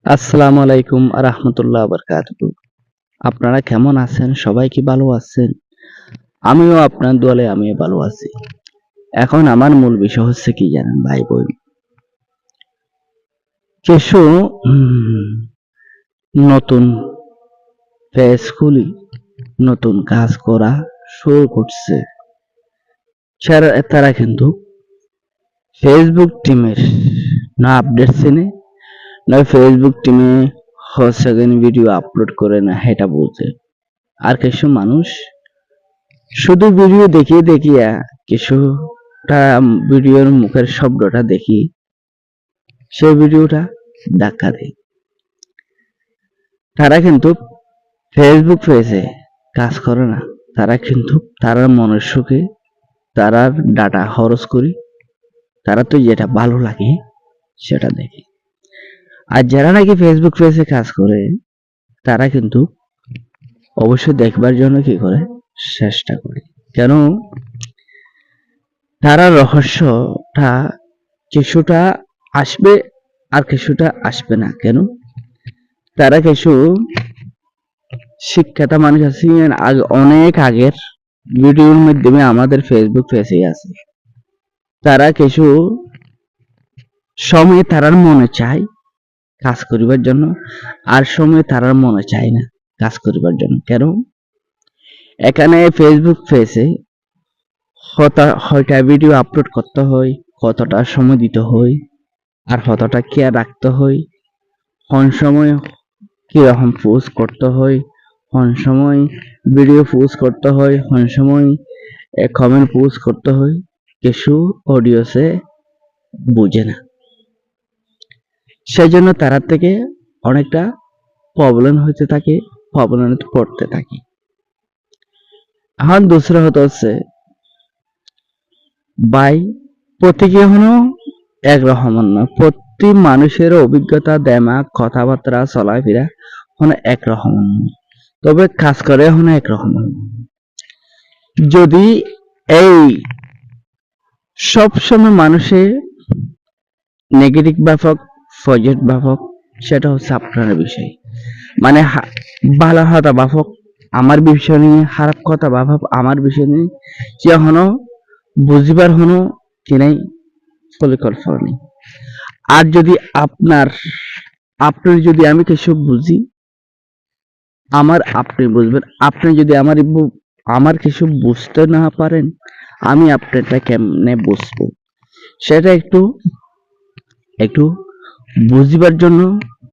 আসসালামু আলাইকুম রাহমাতুল্লাহ বারাকাতুহু। আপনারা কেমন আছেন? সবাই কি ভালো আছেন? আমিও আপনার দোয়ালে আমিও ভালো আছি। এখন আমার মূল বিষয় হচ্ছে কি জানেন ভাই বোন? কিছু নতুন পেজ খুলি, নতুন কাজ করা শুরু করছে। তারা কিন্তু ফেসবুক টিমের না আপডেট চেনে, না ফেসবুক টিমে সেকেন্ড ভিডিও আপলোড করে না এটা বলছে। আর কিছু মানুষ শুধু ভিডিও দেখিয়ে দেখিয়া কিছুটা ভিডিওর মুখের শব্দটা দেখি সেই ভিডিওটা ধাক্কা দেয়। তারা কিন্তু ফেসবুক পেজে কাজ করে না, তারা কিন্তু তারার মনের সুখে তারার ডাটা খরচ করি, তারা তো যেটা ভালো লাগে সেটা দেখে। আর যারা নাকি ফেসবুক পেজে কাজ করে তারা কিন্তু অবশ্যই দেখবার জন্য কি করে চেষ্টা করে। কেন তারা রহস্যটা কিছুটা আসবে আর কিছুটা আসবে না। কেন তারা কিছু শিক্ষিত মানুষ আছে অনেক আগের ভিডিওর মাধ্যমে আমাদের ফেসবুক পেজে আছে। তারা কিছু সময় তারার মনে চায় কাজ করিবার জন্য, আর সময় তারার মনে চায় না কাজ করিবার জন্য। কেন এখানে ফেসবুক পেজে কয়টা ভিডিও আপলোড করতে হয়, কতটা সময় দিতে হয়, আর কতটা কেয়ার রাখতে হয়, কোন সময় কিরকম পোস্ট করতে হয়, কোন সময় ভিডিও পোস্ট করতে হয়, কোন সময় কমেন্ট পোস্ট করতে হয়, কিছু অডিওসে বুঝে না। সেই জন্য তারা থেকে অনেকটা প্রবলেম হতে থাকে, প্রবলেমে পড়তে থাকে। এখন দুসরা হচ্ছে ভাই প্রত্যেকে হলো একরকম না, প্রতি মানুষের অভিজ্ঞতা দেমাগ কথাবার্তা চলাফেরা হলো একরকম, তবে কাজ করে হলো একরকম। যদি এই সবসময় মানুষের নেগেটিভ ব্যাপক পজিটিভ ব্যাপক সেটা হচ্ছে আপনার বিষয়, মানে ভালো কথা ব্যাপক আমার বিষয় নিয়ে, খারাপ কথা ব্যাপক আমার বিষয় নিয়ে, সে হনো বুঝিবার হনো কি নাই পরিকল্পনা নেই। আর যদি আপনার যদি আমি কিছু বুঝি আমার আপনি বুঝবেন, আপনি যদি আমার কিছু বুঝতে না পারেন আমি আপনারটা কেমনে বুঝবো, সেটা একটু বুঝিবার জন্য